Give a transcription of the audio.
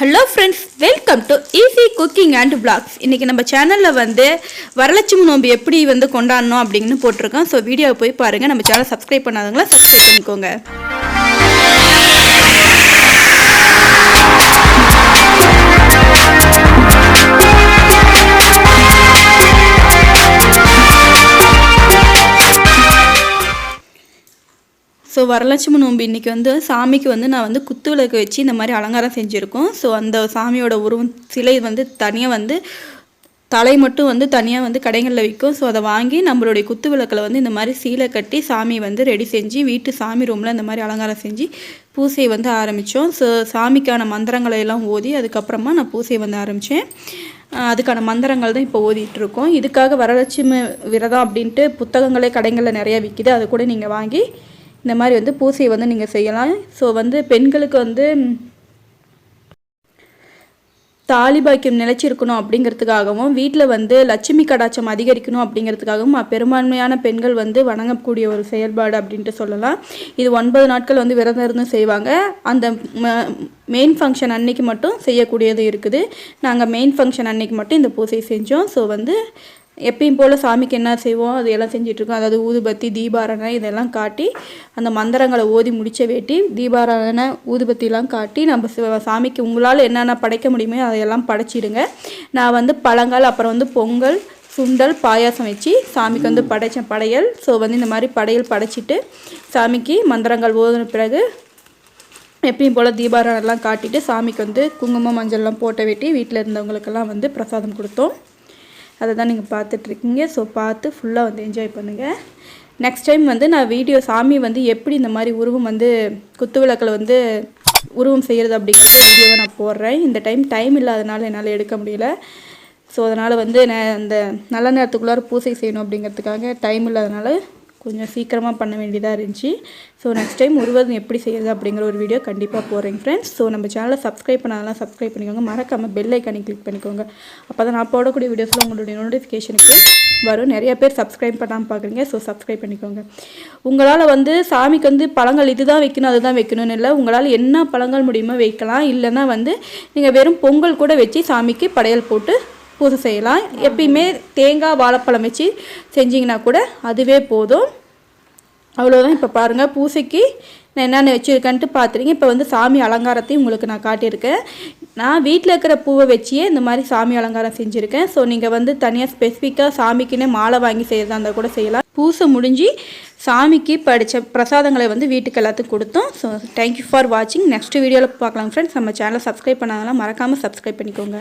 Hello friends, welcome to easy cooking and vlogs. இன்றைக்கி நம்ம சேனலில் வரலட்சுமி நோம்பு எப்படி கொண்டாடணும் அப்படின்னு போட்டிருக்கோம். ஸோ வீடியோவை போய் பாருங்கள். நம்ம சேனல் சப்ஸ்கிரைப் பண்ணாதவங்களா சப்ஸ்கிரைப் பண்ணிக்கோங்க. ஸோ வரலட்சுமி நோம்பு இன்றைக்கி சாமிக்கு நான் குத்து விளக்கு வச்சு இந்த மாதிரி அலங்காரம் செஞ்சுருக்கோம். ஸோ அந்த சாமியோட உருவம் சிலை தனியாக தலை மட்டும் தனியாக கடைகளில் விற்கும். ஸோ அதை வாங்கி நம்மளுடைய குத்து விளக்கில் இந்த மாதிரி சீலை கட்டி சாமி ரெடி செஞ்சு வீட்டு சாமி ரூமில் இந்த மாதிரி அலங்காரம் செஞ்சு பூசையை ஆரம்பித்தோம். ஸோ சாமிக்கான மந்திரங்களை எல்லாம் ஓதி அதுக்கப்புறமா நான் பூசையை ஆரம்பித்தேன். அதுக்கான மந்திரங்கள் தான் இப்போ ஓதிட்டுருக்கோம். இதுக்காக வரலட்சுமி விரதம் அப்படின்ட்டு புத்தகங்களே கடைகளில் நிறையா விற்கிது. அது கூட நீங்கள் வாங்கி இந்த மாதிரி பூசையை நீங்கள் செய்யலாம். ஸோ பெண்களுக்கு தாலி பாக்கியம் நிலைச்சிருக்கணும் அப்படிங்கிறதுக்காகவும் வீட்டில் லட்சுமி கடாட்சம் அதிகரிக்கணும் அப்படிங்கிறதுக்காகவும் பெரும்பான்மையான பெண்கள் வணங்கக்கூடிய ஒரு செயல்பாடு அப்படின்ட்டு சொல்லலாம். இது 9 நாட்கள் விரதம் இருந்து செய்வாங்க. அந்த மெயின் ஃபங்க்ஷன் அன்னைக்கு மட்டும் செய்யக்கூடியது இருக்குது. நாங்கள் மெயின் ஃபங்க்ஷன் அன்னைக்கு மட்டும் இந்த பூசையை செஞ்சோம். ஸோ எப்பயும் போல் சாமிக்கு என்ன செய்வோம் அது எல்லாம் செஞ்சிட்ருக்கோம். அதாவது ஊதுபத்தி, தீபாராதனை இதெல்லாம் காட்டி அந்த மந்திரங்களை ஓதி முடித்த வேட்டி தீபாராதனை ஊதுபத்திலாம் காட்டி நம்ம சாமிக்கு உங்களால் என்னென்ன படைக்க முடியுமோ அதையெல்லாம் படைச்சிடுங்க. நான் பழங்கள் அப்புறம் பொங்கல், சுண்டல், பாயாசம் வச்சு சாமிக்கு படைச்சேன் படையல். ஸோ இந்த மாதிரி படையல் படைச்சிட்டு சாமிக்கு மந்திரங்கள் ஓதின பிறகு எப்பயும் போல் தீபாராதனைலாம் காட்டிட்டு சாமிக்கு குங்குமம், மஞ்சள்லாம் போட்ட வேட்டி வீட்டில் இருந்தவங்களுக்கெல்லாம் பிரசாதம் கொடுத்தோம். அதை தான் நீங்கள் பார்த்துட்ருக்கீங்க. ஸோ பார்த்து ஃபுல்லாக என்ஜாய் பண்ணுங்கள். நெக்ஸ்ட் டைம் நான் வீடியோ சாமி எப்படி இந்த மாதிரி உருவம் குத்து விளக்கில் உருவம் செய்கிறது அப்படிங்கிறது வீடியோவை நான் போடுறேன். இந்த டைம் இல்லாதனால என்னால் எடுக்க முடியல. ஸோ அதனால் நான் அந்த நல்ல நேரத்துக்குள்ளார பூசை செய்யணும் அப்படிங்கிறதுக்காக டைம் இல்லாதனால கொஞ்சம் சீக்கிரமாக பண்ண வேண்டியதாக இருந்துச்சு. ஸோ நெக்ஸ்ட் டைம் உருவம் எப்படி செய்கிறது அப்படிங்கிற ஒரு வீடியோ கண்டிப்பாக போடுறேங்க ஃப்ரெண்ட்ஸ். ஸோ நம்ம சேனலை சப்ஸ்கிரைப் பண்ணாதெல்லாம் சப்ஸ்கிரைப் பண்ணிக்கோங்க. மறக்காமல் பெல் ஐக்கானை கிளிக் பண்ணிக்கோங்க. அப்போ தான் நான் போடக்கூடிய வீடியோஸில் உங்களுடைய நோட்டிஃபிகேஷனுக்கு வரும். நிறைய பேர் சப்ஸ்கிரைப் பண்ணாமல் பார்க்குறீங்க. ஸோ சப்ஸ்கிரைப் பண்ணிக்கோங்க. உங்களால் சாமிக்கு பழங்கள் இதுதான் வைக்கணும் அதுதான் வைக்கணும்னு இல்லை. உங்களால் என்ன பழங்கள் முடியுமோ வைக்கலாம். இல்லைன்னா நீங்கள் வெறும் பொங்கல் கூட வச்சு சாமிக்கு படையல் போட்டு பூசை செய்யலாம். எப்பயுமே தேங்காய், வாழைப்பழம் வச்சு செஞ்சிங்கன்னா கூட அதுவே போதும். அவ்வளோதான். இப்போ பாருங்கள், பூசைக்கு நான் என்னென்ன வச்சுருக்கேன்ட்டு பார்த்துருங்க. இப்போ சாமி அலங்காரத்தையும் உங்களுக்கு நான் காட்டியிருக்கேன். நான் வீட்டில் இருக்கிற பூவை வச்சியே இந்த மாதிரி சாமி அலங்காரம் செஞ்சுருக்கேன். ஸோ நீங்கள் தனியாக ஸ்பெசிஃபிக்காக சாமிக்குன்னே மாலை வாங்கி செய்கிறதா இருந்தால் கூட செய்யலாம். பூசை முடிஞ்சு சாமிக்கு படித்த பிரசாதங்களை வீட்டுக்கு எல்லாத்துக்கும் கொடுத்தோம். ஸோ தேங்க்யூ ஃபார் வாட்சிங். நெக்ஸ்ட் வீடியோவில் பார்க்கலாம் ஃப்ரெண்ட்ஸ். நம்ம சேனலை சப்ஸ்கிரைப் பண்ணாதெல்லாம் மறக்காமல் சப்ஸ்கிரைப் பண்ணிக்கோங்க.